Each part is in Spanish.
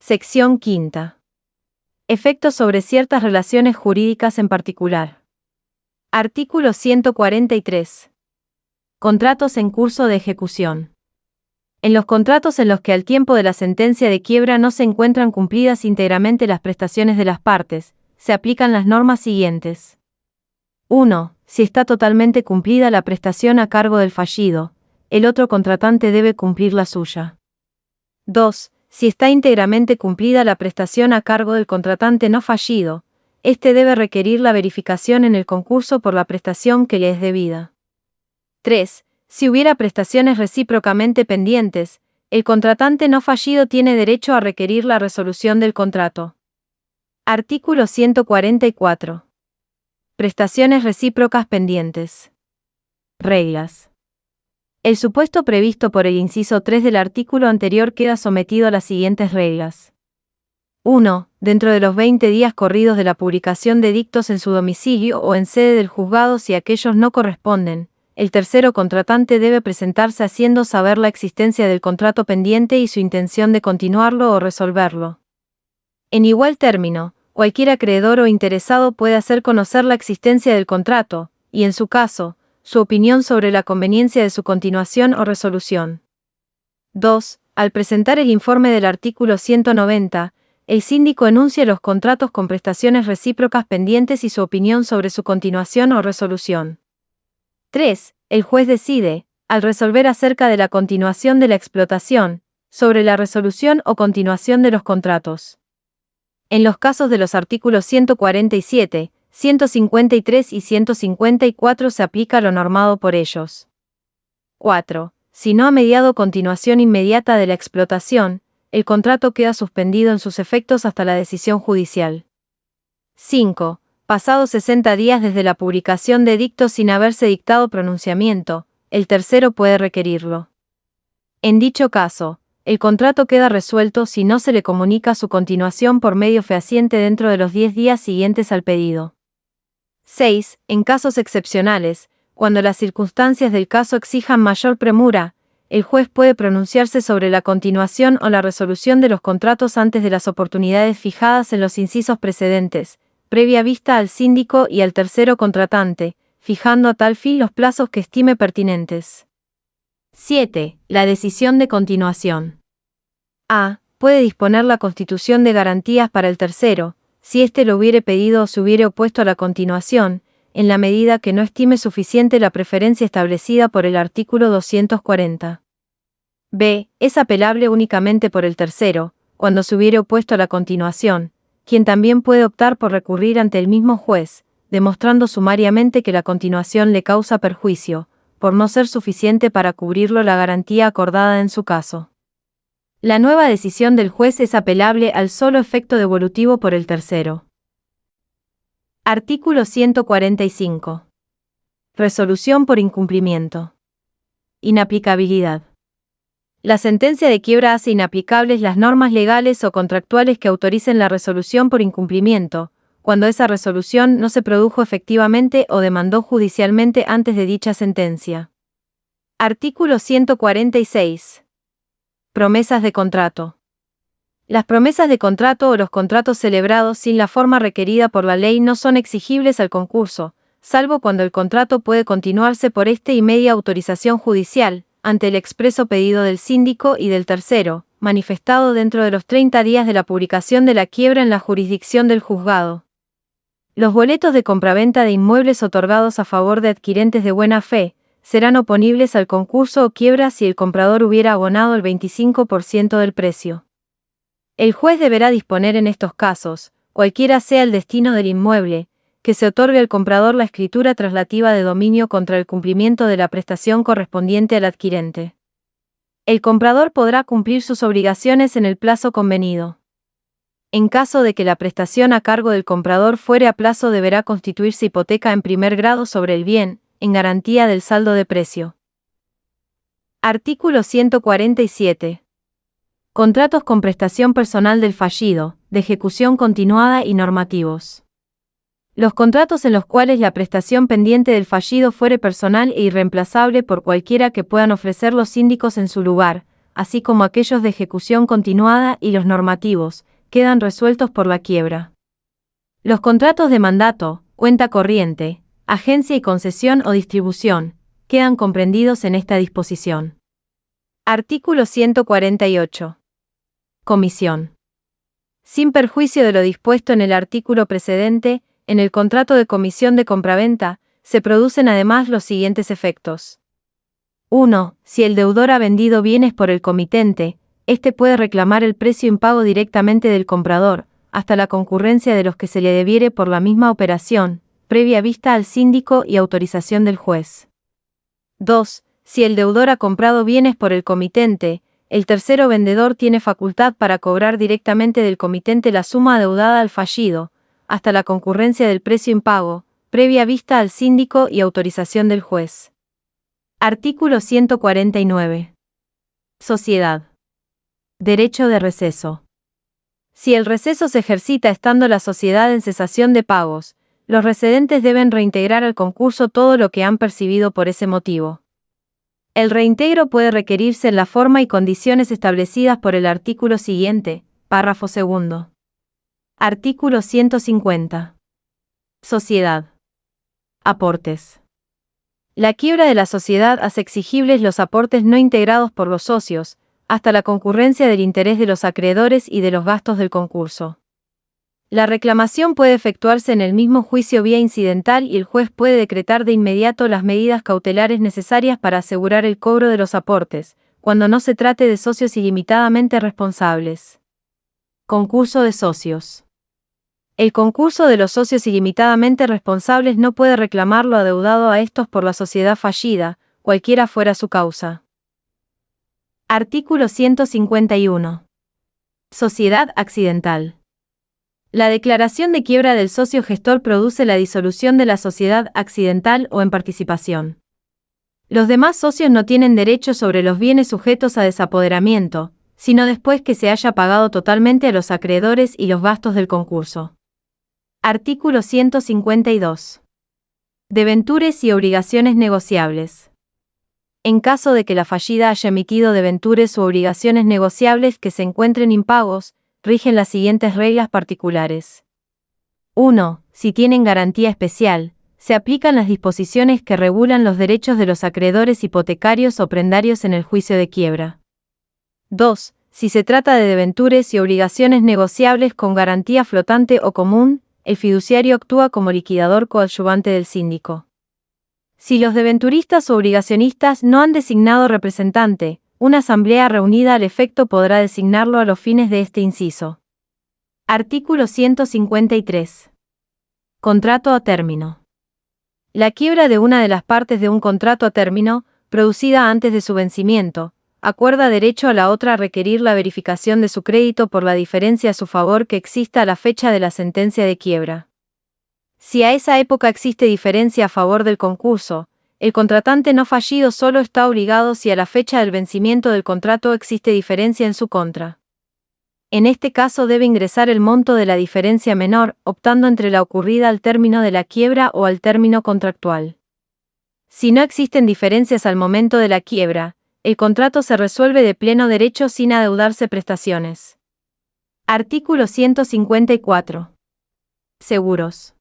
Sección quinta. Efectos sobre ciertas relaciones jurídicas en particular. Artículo 143. Contratos en curso de ejecución. En los contratos en los que al tiempo de la sentencia de quiebra no se encuentran cumplidas íntegramente las prestaciones de las partes, se aplican las normas siguientes. 1. Si está totalmente cumplida la prestación a cargo del fallido, el otro contratante debe cumplir la suya. 2. Si está íntegramente cumplida la prestación a cargo del contratante no fallido, éste debe requerir la verificación en el concurso por la prestación que le es debida. 3. Si hubiera prestaciones recíprocamente pendientes, el contratante no fallido tiene derecho a requerir la resolución del contrato. Artículo 144. Prestaciones recíprocas pendientes. Reglas. El supuesto previsto por el inciso 3 del artículo anterior queda sometido a las siguientes reglas. 1. Dentro de los 20 días corridos de la publicación de dictos en su domicilio o en sede del juzgado si aquellos no corresponden, el tercero contratante debe presentarse haciendo saber la existencia del contrato pendiente y su intención de continuarlo o resolverlo. En igual término, cualquier acreedor o interesado puede hacer conocer la existencia del contrato, y en su caso, su opinión sobre la conveniencia de su continuación o resolución. 2. Al presentar el informe del artículo 190, el síndico enuncia los contratos con prestaciones recíprocas pendientes y su opinión sobre su continuación o resolución. 3. El juez decide, al resolver acerca de la continuación de la explotación, sobre la resolución o continuación de los contratos. En los casos de los artículos 147, 153 y 154 se aplica lo normado por ellos. 4. Si no ha mediado continuación inmediata de la explotación, el contrato queda suspendido en sus efectos hasta la decisión judicial. 5. Pasados 60 días desde la publicación de dicto sin haberse dictado pronunciamiento, el tercero puede requerirlo. En dicho caso, el contrato queda resuelto si no se le comunica su continuación por medio fehaciente dentro de los 10 días siguientes al pedido. 6. En casos excepcionales, cuando las circunstancias del caso exijan mayor premura, el juez puede pronunciarse sobre la continuación o la resolución de los contratos antes de las oportunidades fijadas en los incisos precedentes, previa vista al síndico y al tercero contratante, fijando a tal fin los plazos que estime pertinentes. 7. La decisión de continuación. A. Puede disponer la constitución de garantías para el tercero, si éste lo hubiere pedido o se hubiere opuesto a la continuación, en la medida que no estime suficiente la preferencia establecida por el artículo 240. B. Es apelable únicamente por el tercero, cuando se hubiere opuesto a la continuación, quien también puede optar por recurrir ante el mismo juez, demostrando sumariamente que la continuación le causa perjuicio, por no ser suficiente para cubrirlo la garantía acordada en su caso. La nueva decisión del juez es apelable al solo efecto devolutivo por el tercero. Artículo 145. Resolución por incumplimiento. Inaplicabilidad. La sentencia de quiebra hace inaplicables las normas legales o contractuales que autoricen la resolución por incumplimiento, cuando esa resolución no se produjo efectivamente o demandó judicialmente antes de dicha sentencia. Artículo 146. Promesas de contrato. Las promesas de contrato o los contratos celebrados sin la forma requerida por la ley no son exigibles al concurso, salvo cuando el contrato puede continuarse por este y media autorización judicial, ante el expreso pedido del síndico y del tercero, manifestado dentro de los 30 días de la publicación de la quiebra en la jurisdicción del juzgado. Los boletos de compraventa de inmuebles otorgados a favor de adquirentes de buena fe serán oponibles al concurso o quiebra si el comprador hubiera abonado el 25% del precio. El juez deberá disponer en estos casos, cualquiera sea el destino del inmueble, que se otorgue al comprador la escritura traslativa de dominio contra el cumplimiento de la prestación correspondiente al adquirente. El comprador podrá cumplir sus obligaciones en el plazo convenido. En caso de que la prestación a cargo del comprador fuere a plazo, deberá constituirse hipoteca en primer grado sobre el bien, en garantía del saldo de precio. Artículo 147. Contratos con prestación personal del fallido, de ejecución continuada y normativos. Los contratos en los cuales la prestación pendiente del fallido fuere personal e irreemplazable por cualquiera que puedan ofrecer los síndicos en su lugar, así como aquellos de ejecución continuada y los normativos, quedan resueltos por la quiebra. Los contratos de mandato, cuenta corriente, agencia y concesión o distribución, quedan comprendidos en esta disposición. Artículo 148. Comisión. Sin perjuicio de lo dispuesto en el artículo precedente, en el contrato de comisión de compraventa, se producen además los siguientes efectos. 1. Si el deudor ha vendido bienes por el comitente, éste puede reclamar el precio impago directamente del comprador, hasta la concurrencia de los que se le debiere por la misma operación, previa vista al síndico y autorización del juez. 2. Si el deudor ha comprado bienes por el comitente, el tercero vendedor tiene facultad para cobrar directamente del comitente la suma adeudada al fallido, hasta la concurrencia del precio impago, previa vista al síndico y autorización del juez. Artículo 149. Sociedad. Derecho de receso. Si el receso se ejercita estando la sociedad en cesación de pagos, los recedentes deben reintegrar al concurso todo lo que han percibido por ese motivo. El reintegro puede requerirse en la forma y condiciones establecidas por el artículo siguiente, párrafo segundo. Artículo 150. Sociedad. Aportes. La quiebra de la sociedad hace exigibles los aportes no integrados por los socios, hasta la concurrencia del interés de los acreedores y de los gastos del concurso. La reclamación puede efectuarse en el mismo juicio vía incidental y el juez puede decretar de inmediato las medidas cautelares necesarias para asegurar el cobro de los aportes, cuando no se trate de socios ilimitadamente responsables. Concurso de socios. El concurso de los socios ilimitadamente responsables no puede reclamar lo adeudado a estos por la sociedad fallida, cualquiera fuera su causa. Artículo 151. Sociedad accidental. La declaración de quiebra del socio gestor produce la disolución de la sociedad accidental o en participación. Los demás socios no tienen derecho sobre los bienes sujetos a desapoderamiento, sino después que se haya pagado totalmente a los acreedores y los gastos del concurso. Artículo 152. Debentures y obligaciones negociables. En caso de que la fallida haya emitido debentures u obligaciones negociables que se encuentren impagos, rigen las siguientes reglas particulares. 1. Si tienen garantía especial, se aplican las disposiciones que regulan los derechos de los acreedores hipotecarios o prendarios en el juicio de quiebra. 2. Si se trata de debentures y obligaciones negociables con garantía flotante o común, el fiduciario actúa como liquidador coadyuvante del síndico. Si los debenturistas o obligacionistas no han designado representante, una asamblea reunida al efecto podrá designarlo a los fines de este inciso. Artículo 153. Contrato a término. La quiebra de una de las partes de un contrato a término, producida antes de su vencimiento, acuerda derecho a la otra a requerir la verificación de su crédito por la diferencia a su favor que exista a la fecha de la sentencia de quiebra. Si a esa época existe diferencia a favor del concurso, el contratante no fallido solo está obligado si a la fecha del vencimiento del contrato existe diferencia en su contra. En este caso debe ingresar el monto de la diferencia menor, optando entre la ocurrida al término de la quiebra o al término contractual. Si no existen diferencias al momento de la quiebra, el contrato se resuelve de pleno derecho sin adeudarse prestaciones. Artículo 154. Seguros.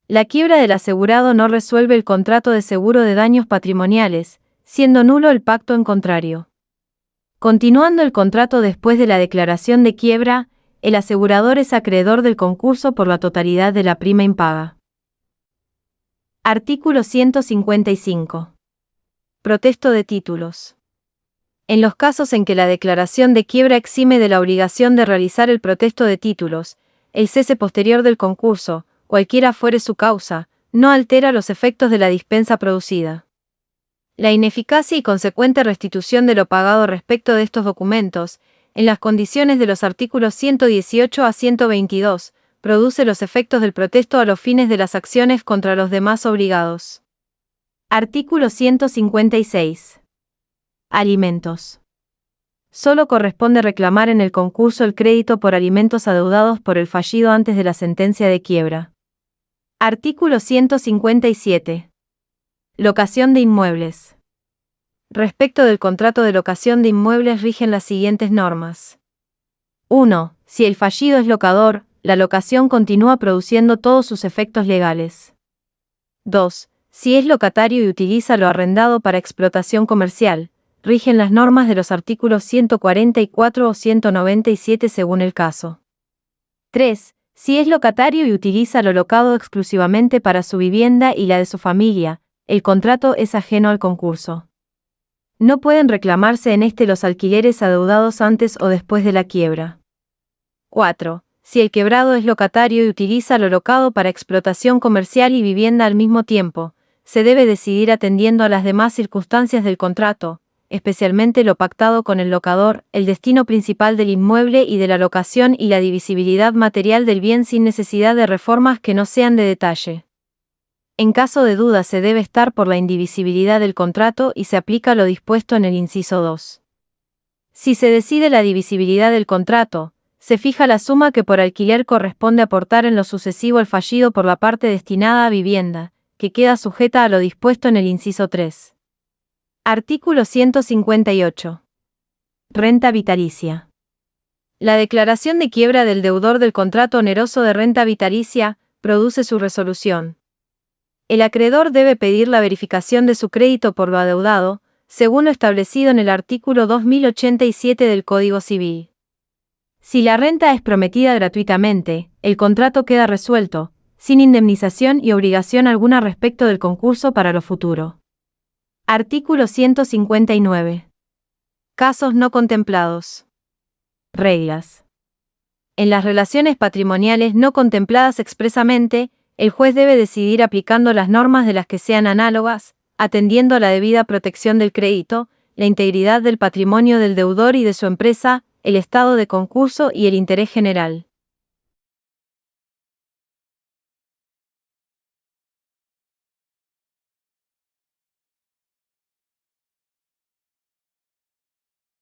La quiebra del asegurado no resuelve el contrato de seguro de daños patrimoniales, siendo nulo el pacto en contrario. Continuando el contrato después de la declaración de quiebra, el asegurador es acreedor del concurso por la totalidad de la prima impaga. Artículo 155. Protesto de títulos. En los casos en que la declaración de quiebra exime de la obligación de realizar el protesto de títulos, el cese posterior del concurso, cualquiera fuere su causa, no altera los efectos de la dispensa producida. La ineficacia y consecuente restitución de lo pagado respecto de estos documentos, en las condiciones de los artículos 118 a 122, produce los efectos del protesto a los fines de las acciones contra los demás obligados. Artículo 156. Alimentos. Solo corresponde reclamar en el concurso el crédito por alimentos adeudados por el fallido antes de la sentencia de quiebra. Artículo 157. Locación de inmuebles. Respecto del contrato de locación de inmuebles rigen las siguientes normas. 1. Si el fallido es locador, la locación continúa produciendo todos sus efectos legales. 2. Si es locatario y utiliza lo arrendado para explotación comercial, rigen las normas de los artículos 144 o 197 según el caso. 3. Si es locatario y utiliza lo locado exclusivamente para su vivienda y la de su familia, el contrato es ajeno al concurso. No pueden reclamarse en este los alquileres adeudados antes o después de la quiebra. 4. Si el quebrado es locatario y utiliza lo locado para explotación comercial y vivienda al mismo tiempo, se debe decidir atendiendo a las demás circunstancias del contrato, especialmente lo pactado con el locador, el destino principal del inmueble y de la locación y la divisibilidad material del bien sin necesidad de reformas que no sean de detalle. En caso de duda se debe estar por la indivisibilidad del contrato y se aplica lo dispuesto en el inciso 2. Si se decide la divisibilidad del contrato, se fija la suma que por alquiler corresponde aportar en lo sucesivo el fallido por la parte destinada a vivienda, que queda sujeta a lo dispuesto en el inciso 3. Artículo 158. Renta vitalicia. La declaración de quiebra del deudor del contrato oneroso de renta vitalicia produce su resolución. El acreedor debe pedir la verificación de su crédito por lo adeudado, según lo establecido en el artículo 2087 del Código Civil. Si la renta es prometida gratuitamente, el contrato queda resuelto, sin indemnización y obligación alguna respecto del concurso para lo futuro. Artículo 159. Casos no contemplados. Reglas. En las relaciones patrimoniales no contempladas expresamente, el juez debe decidir aplicando las normas de las que sean análogas, atendiendo a la debida protección del crédito, la integridad del patrimonio del deudor y de su empresa, el estado de concurso y el interés general.